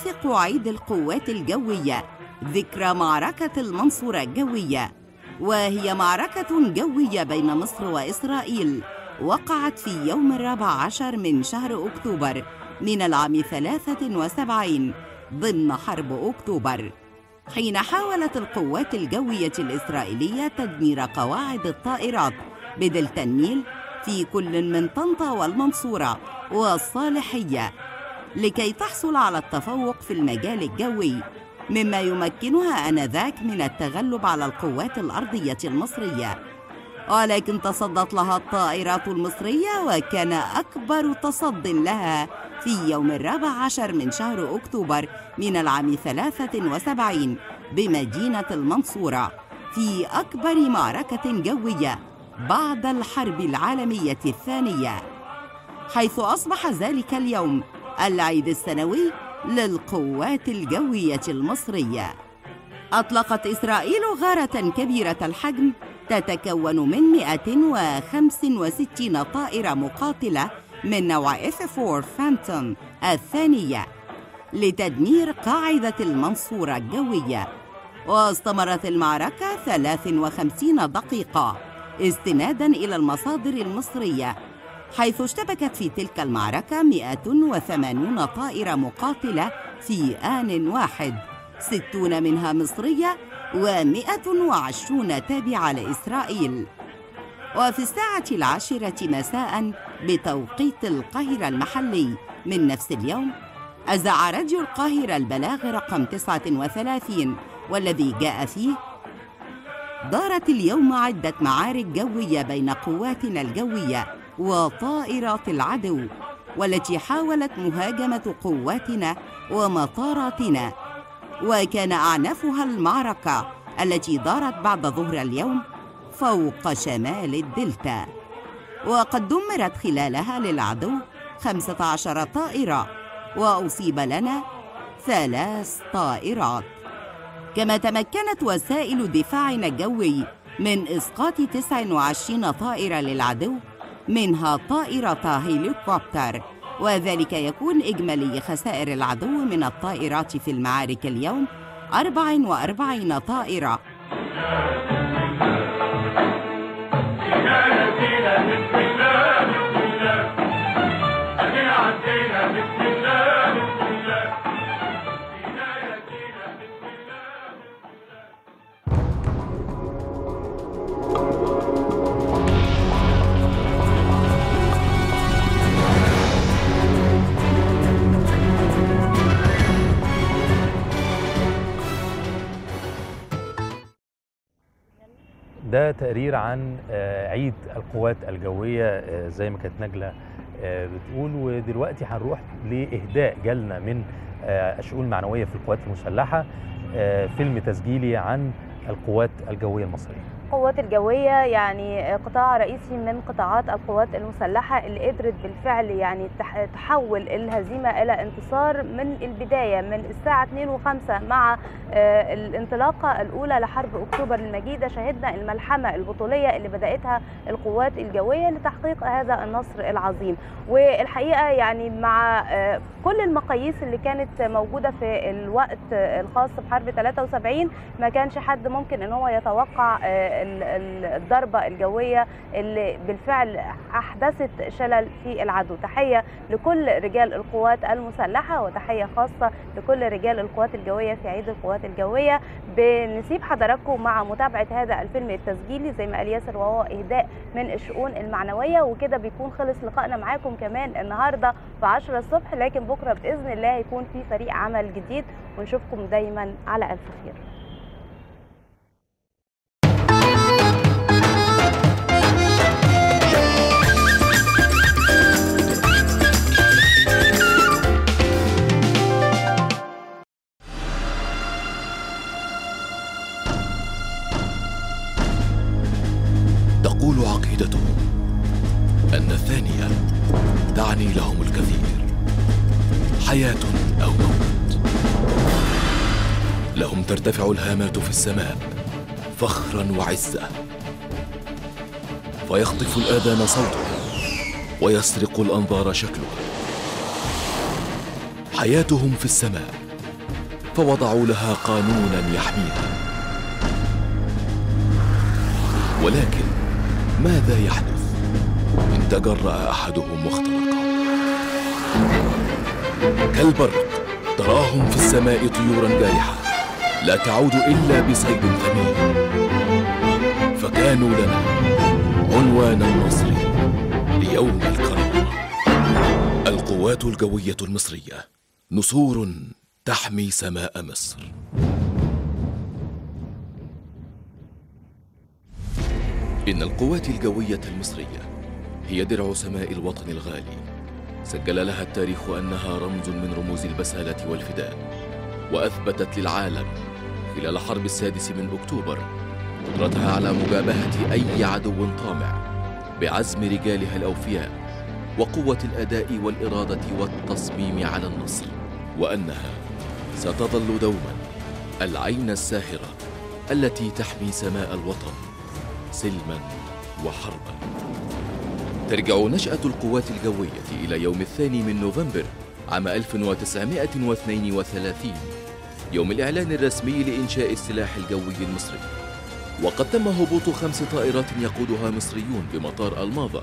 يوافق عيد القوات الجوية ذكرى معركة المنصورة الجوية، وهي معركة جوية بين مصر وإسرائيل وقعت في يوم 14 من شهر أكتوبر من العام 73 ضمن حرب أكتوبر، حين حاولت القوات الجوية الإسرائيلية تدمير قواعد الطائرات بدلتا النيل في كل من طنطا والمنصورة والصالحية لكي تحصل على التفوق في المجال الجوي، مما يمكنها آنذاك من التغلب على القوات الأرضية المصرية. ولكن تصدت لها الطائرات المصرية، وكان أكبر تصد لها في يوم 14 من شهر أكتوبر من العام 73 بمدينة المنصورة في أكبر معركة جوية بعد الحرب العالمية الثانية، حيث أصبح ذلك اليوم العيد السنوي للقوات الجوية المصرية. أطلقت إسرائيل غارة كبيرة الحجم تتكون من 165 طائرة مقاتلة من نوع F4 فانتوم الثانية لتدمير قاعدة المنصورة الجوية، واستمرت المعركة 53 دقيقة استناداً إلى المصادر المصرية، حيث اشتبكت في تلك المعركة 180 طائرة مقاتلة في آن واحد، 60 منها مصرية و120 تابعة لإسرائيل. وفي الساعة 10 مساء بتوقيت القاهرة المحلي من نفس اليوم، أذاع راديو القاهرة البلاغ رقم 39 والذي جاء فيه: دارت اليوم عدة معارك جوية بين قواتنا الجوية وطائرات العدو، والتي حاولت مهاجمة قواتنا ومطاراتنا، وكان أعنفها المعركة التي دارت بعد ظهر اليوم فوق شمال الدلتا، وقد دمرت خلالها للعدو 15 طائرة وأصيب لنا 3 طائرات. كما تمكنت وسائل دفاعنا الجوي من إسقاط 29 طائرة للعدو، منها طائرة هليكوبتر، وذلك يكون إجمالي خسائر العدو من الطائرات في المعارك اليوم 44 طائرة. ده تقرير عن عيد القوات الجوية زي ما كانت نجلة بتقول. ودلوقتي هنروح لإهداء جالنا من الشؤون المعنوية في القوات المسلحة فيلم تسجيلي عن القوات الجوية المصرية. القوات الجوية يعني قطاع رئيسي من قطاعات القوات المسلحة اللي قدرت بالفعل يعني تحول الهزيمة إلى انتصار من البداية، من الساعة 2:05 مع الانطلاقة الأولى لحرب أكتوبر المجيدة. شهدنا الملحمة البطولية اللي بدأتها القوات الجوية لتحقيق هذا النصر العظيم. والحقيقة يعني مع كل المقاييس اللي كانت موجودة في الوقت الخاص بحرب 73 ما كانش حد ممكن ان هو يتوقع الضربة الجوية اللي بالفعل أحدثت شلل في العدو. تحية لكل رجال القوات المسلحة وتحية خاصة لكل رجال القوات الجوية في عيد القوات الجوية. بنسيب حضراتكم مع متابعة هذا الفيلم التسجيلي زي ما قال ياسر، وهو إهداء من الشؤون المعنوية. وكده بيكون خلص لقائنا معاكم كمان النهاردة في 10 الصبح، لكن بكرة بإذن الله هيكون في فريق عمل جديد، ونشوفكم دايما على ألف خير. تقول عقيدتهم أن الثانية تعني لهم الكثير، حياة أو موت. لهم ترتفع الهامات في السماء فخرا وعزة، فيخطف الآذان صوتها ويسرق الأنظار شكلها. حياتهم في السماء فوضعوا لها قانونا يحميها. ولكن ماذا يحدث إن تجرأ أحدهم واخترق؟ كالبرق تراهم في السماء طيورا جارحة لا تعود إلا بصيد ثمين، فكانوا لنا عنوان النصر ليوم الكرامة. القوات الجوية المصرية، نسور تحمي سماء مصر. إن القوات الجوية المصرية هي درع سماء الوطن الغالي، سجل لها التاريخ أنها رمز من رموز البسالة والفداء، وأثبتت للعالم خلال حرب 6 أكتوبر قدرتها على مجابهة أي عدو طامع بعزم رجالها الأوفياء وقوة الأداء والإرادة والتصميم على النصر، وأنها ستظل دوما العين الساهرة التي تحمي سماء الوطن سلما وحربا. ترجع نشأة القوات الجوية إلى يوم 2 نوفمبر عام 1932، يوم الإعلان الرسمي لإنشاء السلاح الجوي المصري، وقد تم هبوط 5 طائرات يقودها مصريون بمطار الماظة،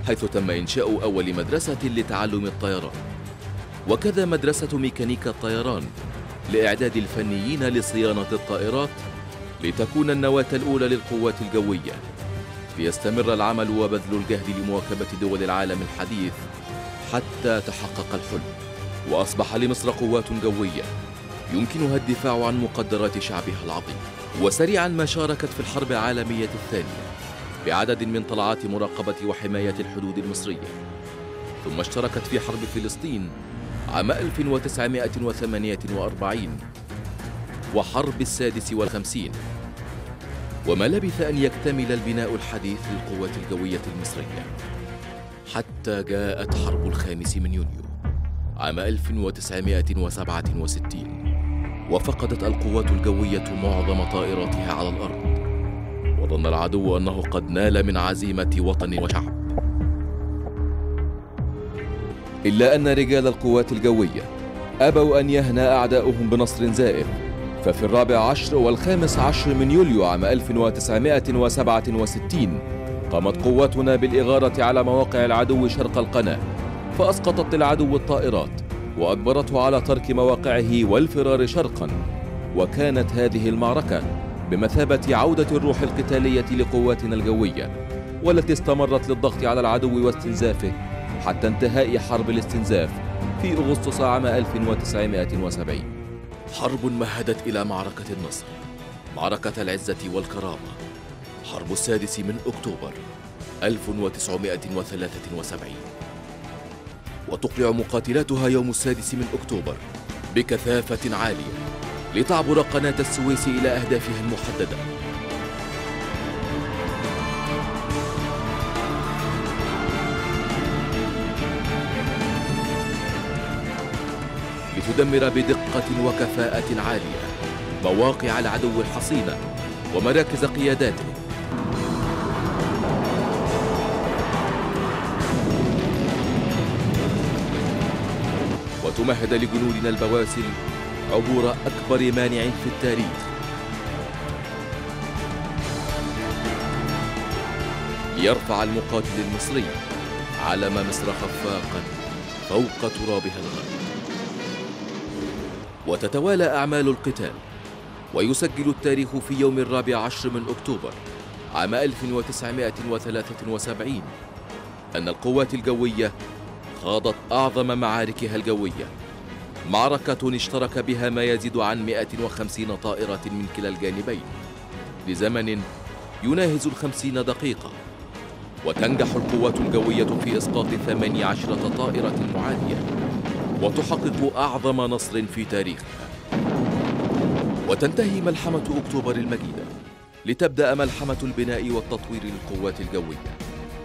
حيث تم إنشاء أول مدرسة لتعلم الطيران، وكذا مدرسة ميكانيكا الطيران لإعداد الفنيين لصيانة الطائرات، لتكون النواة الأولى للقوات الجوية، ليستمر العمل وبذل الجهد لمواكبة دول العالم الحديث حتى تحقق الحلم، وأصبح لمصر قوات جوية يمكنها الدفاع عن مقدرات شعبها العظيم. وسريعا ما شاركت في الحرب العالمية الثانية بعدد من طلعات مراقبة وحماية الحدود المصرية، ثم اشتركت في حرب فلسطين عام 1948 وحرب 56، وما لبث أن يكتمل البناء الحديث للقوات الجوية المصرية حتى جاءت حرب 5 يونيو عام 1967، وفقدت القوات الجوية معظم طائراتها على الأرض، وظن العدو أنه قد نال من عزيمة وطن وشعب. إلا أن رجال القوات الجوية أبوا أن يهنى أعداؤهم بنصر زائف، ففي 14 و15 من يوليو عام 1967 قامت قواتنا بالإغارة على مواقع العدو شرق القناة، فأسقطت العدو الطائرات وأجبرته على ترك مواقعه والفرار شرقا. وكانت هذه المعركة بمثابة عودة الروح القتالية لقواتنا الجوية، والتي استمرت للضغط على العدو واستنزافه حتى انتهاء حرب الاستنزاف في أغسطس عام 1970. حرب مهدت إلى معركة النصر، معركة العزة والكرامة، حرب 6 أكتوبر 1973، وتقلع مقاتلاتها يوم 6 أكتوبر بكثافة عالية لتعبر قناة السويس إلى أهدافها المحددة. لتدمر بدقة وكفاءة عالية مواقع العدو الحصينة ومراكز قياداته، وتمهد لجنودنا البواسل عبور أكبر مانع في التاريخ، ليرفع المقاتل المصري علم مصر خفاقا فوق ترابها الغالي. وتتوالى أعمال القتال، ويسجل التاريخ في يوم 14 من أكتوبر عام 1973 أن القوات الجوية خاضت أعظم معاركها الجوية، معركة اشترك بها ما يزيد عن 150 طائرة من كلا الجانبين لزمن يناهز 50 دقيقة، وتنجح القوات الجوية في إسقاط 18 طائرة معادية، وتحقق أعظم نصر في تاريخها. وتنتهي ملحمة أكتوبر المجيدة لتبدأ ملحمة البناء والتطوير للقوات الجوية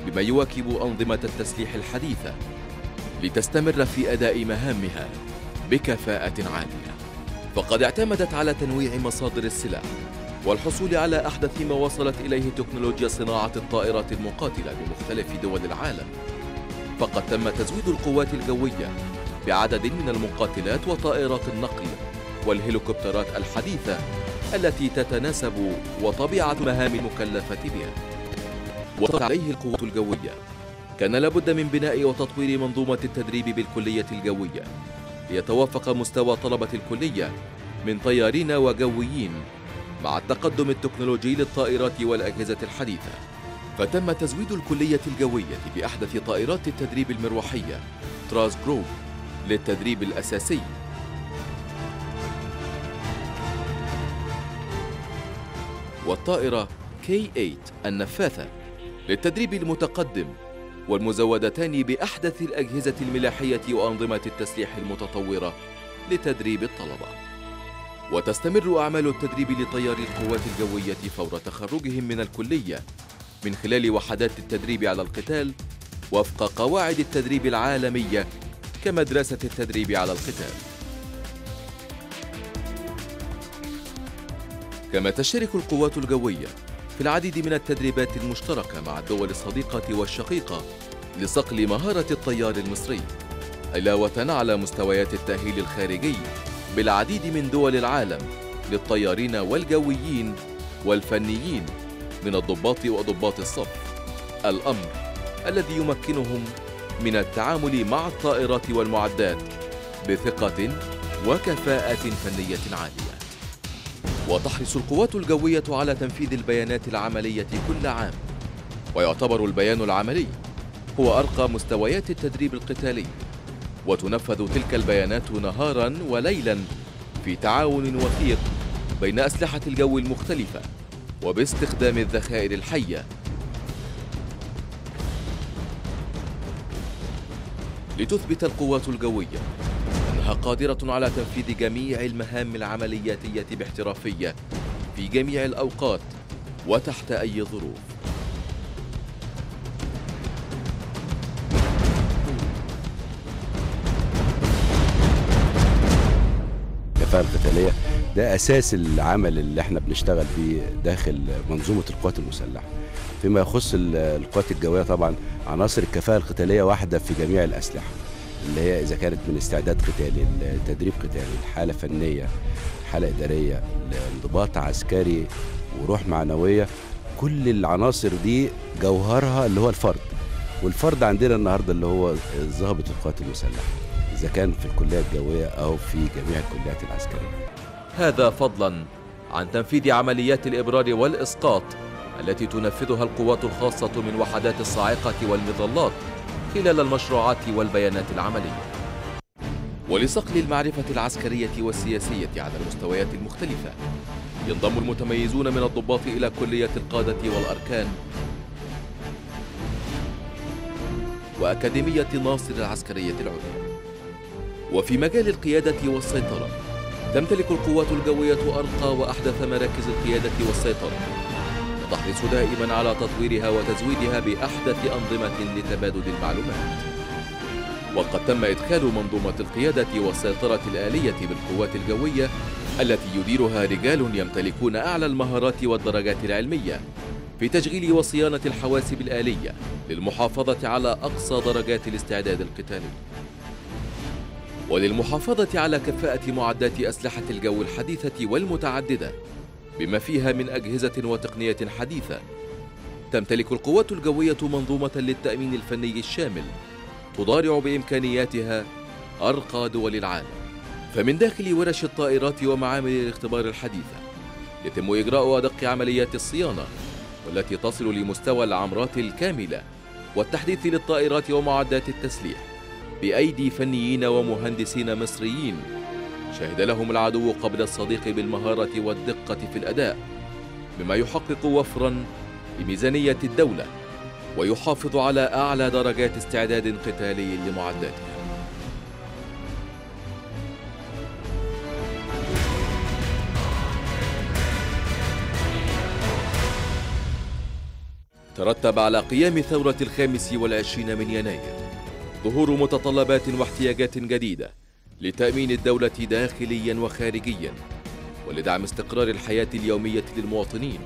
بما يواكب أنظمة التسليح الحديثة، لتستمر في أداء مهامها بكفاءة عالية. فقد اعتمدت على تنويع مصادر السلاح والحصول على أحدث ما وصلت إليه تكنولوجيا صناعة الطائرات المقاتلة بمختلف دول العالم. فقد تم تزويد القوات الجوية بعدد من المقاتلات وطائرات النقل والهليكوبترات الحديثة التي تتناسب وطبيعة مهام المكلفة بها. وطلعت عليه القوات الجوية كان لابد من بناء وتطوير منظومة التدريب بالكلية الجوية ليتوافق مستوى طلبة الكلية من طيارين وجويين مع التقدم التكنولوجي للطائرات والأجهزة الحديثة. فتم تزويد الكلية الجوية بأحدث طائرات التدريب المروحية تراس جروب للتدريب الأساسي، والطائرة K8 النفاثة للتدريب المتقدم، والمزودتان بأحدث الأجهزة الملاحية وأنظمة التسليح المتطورة لتدريب الطلبة. وتستمر أعمال التدريب لطياري القوات الجوية فور تخرجهم من الكلية من خلال وحدات التدريب على القتال وفق قواعد التدريب العالمية كمدرسة التدريب على القتال. كما تشترك القوات الجوية في العديد من التدريبات المشتركة مع الدول الصديقة والشقيقة لصقل مهارة الطيار المصري، علاوة على مستويات التأهيل الخارجي بالعديد من دول العالم للطيارين والجويين والفنيين من الضباط وضباط الصف، الأمر الذي يمكنهم من التعامل مع الطائرات والمعدات بثقة وكفاءة فنية عالية. وتحرص القوات الجوية على تنفيذ البيانات العملية كل عام، ويعتبر البيان العملي هو أرقى مستويات التدريب القتالي، وتنفذ تلك البيانات نهاراً وليلاً في تعاون وثيق بين أسلحة الجو المختلفة وباستخدام الذخائر الحية لتثبت القوات الجوية أنها قادرة على تنفيذ جميع المهام العملياتية باحترافية في جميع الأوقات وتحت أي ظروف. الكفاءة القتالية ده أساس العمل اللي احنا بنشتغل بيه داخل منظومة القوات المسلحة. فيما يخص القوات الجوية طبعا عناصر الكفاءة القتالية واحدة في جميع الأسلحة، اللي هي إذا كانت من استعداد قتالي، تدريب قتالي، حالة فنية، حالة إدارية، انضباط عسكري، وروح معنوية. كل العناصر دي جوهرها اللي هو الفرد، والفرد عندنا النهاردة اللي هو ضابط القوات المسلحة، إذا كان في الكلية الجوية أو في جميع الكليات العسكرية. هذا فضلاً عن تنفيذ عمليات الإبرار والإسقاط التي تنفذها القوات الخاصة من وحدات الصاعقة والمظلات خلال المشروعات والبيانات العملية. ولصقل المعرفة العسكرية والسياسية على المستويات المختلفة ينضم المتميزون من الضباط إلى كلية القادة والأركان وأكاديمية ناصر العسكرية العليا. وفي مجال القيادة والسيطرة تمتلك القوات الجوية أرقى وأحدث مراكز القيادة والسيطرة، وتحرص دائما على تطويرها وتزويدها بأحدث أنظمة لتبادل المعلومات. وقد تم إدخال منظومة القيادة والسيطرة الآلية بالقوات الجوية التي يديرها رجال يمتلكون أعلى المهارات والدرجات العلمية في تشغيل وصيانة الحواسب الآلية للمحافظة على أقصى درجات الاستعداد القتالي، وللمحافظة على كفاءة معدات أسلحة الجو الحديثة والمتعددة بما فيها من أجهزة وتقنية حديثة. تمتلك القوات الجوية منظومة للتأمين الفني الشامل تضارع بإمكانياتها أرقى دول العالم. فمن داخل ورش الطائرات ومعامل الاختبار الحديثة يتم إجراء أدق عمليات الصيانة والتي تصل لمستوى العمرات الكاملة والتحديث للطائرات ومعدات التسليح بأيدي فنيين ومهندسين مصريين شهد لهم العدو قبل الصديق بالمهارة والدقة في الأداء، مما يحقق وفراً بميزانية الدولة ويحافظ على أعلى درجات استعداد قتالي لمعداتها. ترتب على قيام ثورة 25 من يناير ظهور متطلبات واحتياجات جديدة لتأمين الدولة داخلياً وخارجياً ولدعم استقرار الحياة اليومية للمواطنين،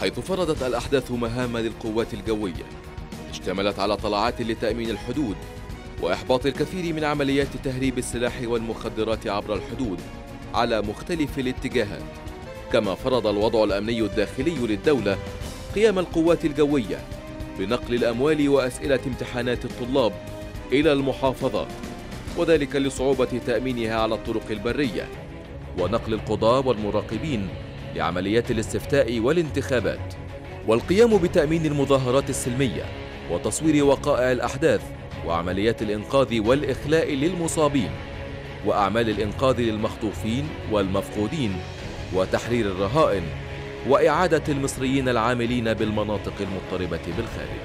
حيث فرضت الأحداث مهام للقوات الجوية اشتملت على طلعات لتأمين الحدود وإحباط الكثير من عمليات تهريب السلاح والمخدرات عبر الحدود على مختلف الاتجاهات. كما فرض الوضع الأمني الداخلي للدولة قيام القوات الجوية بنقل الأموال وأسئلة امتحانات الطلاب إلى المحافظات، وذلك لصعوبة تأمينها على الطرق البرية، ونقل القضاة والمراقبين لعمليات الاستفتاء والانتخابات، والقيام بتأمين المظاهرات السلمية وتصوير وقائع الأحداث وعمليات الإنقاذ والإخلاء للمصابين، وأعمال الإنقاذ للمخطوفين والمفقودين، وتحرير الرهائن، وإعادة المصريين العاملين بالمناطق المضطربة بالخارج.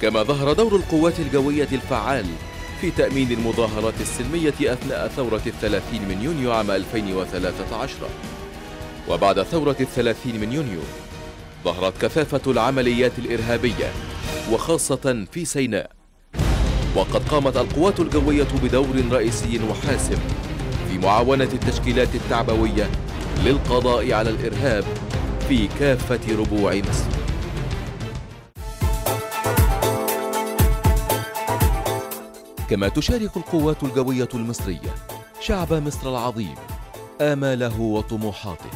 كما ظهر دور القوات الجوية الفعال في تأمين المظاهرات السلمية أثناء ثورة 30 من يونيو عام 2013. وبعد ثورة 30 من يونيو ظهرت كثافة العمليات الإرهابية وخاصة في سيناء، وقد قامت القوات الجوية بدور رئيسي وحاسم في معاونة التشكيلات التعبوية للقضاء على الإرهاب في كافة ربوع مصر. كما تشارك القوات الجوية المصرية شعب مصر العظيم آماله وطموحاته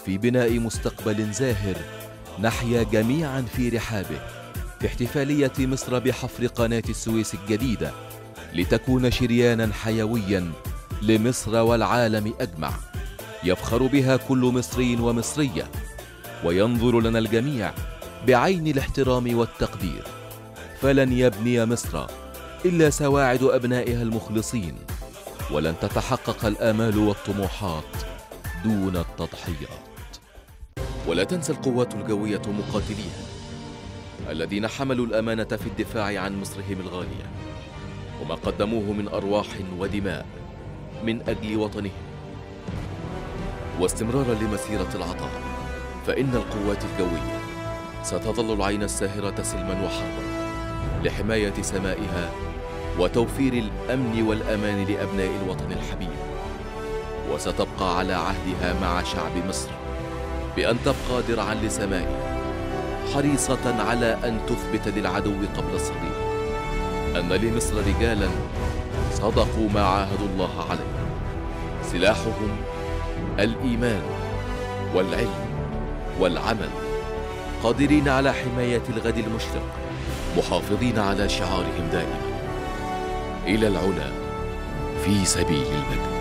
في بناء مستقبل زاهر نحيا جميعا في رحابه، في احتفالية مصر بحفر قناة السويس الجديدة لتكون شريانا حيويا لمصر والعالم أجمع، يفخر بها كل مصري ومصرية، وينظر لنا الجميع بعين الاحترام والتقدير، فلن يبني مصر إلا سواعد أبنائها المخلصين، ولن تتحقق الآمال والطموحات دون التضحيات. ولا تنسى القوات الجوية مقاتليها الذين حملوا الأمانة في الدفاع عن مصرهم الغالية، وما قدموه من أرواح ودماء من أجل وطنهم، واستمرارا لمسيرة العطاء، فإن القوات الجوية ستظل العين الساهرة سلما وحربا لحماية سمائها وتوفير الأمن والأمان لأبناء الوطن الحبيب، وستبقى على عهدها مع شعب مصر بأن تبقى درعا لسمائها، حريصة على أن تثبت للعدو قبل الصديق أن لمصر رجالا صدقوا ما عاهدوا الله عليه، سلاحهم الإيمان والعلم والعمل، قادرين على حماية الغد المشرق، محافظين على شعارهم دائما: إلى العلا في سبيل المجد.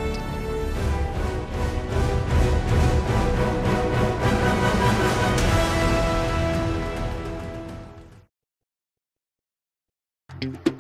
Thank you.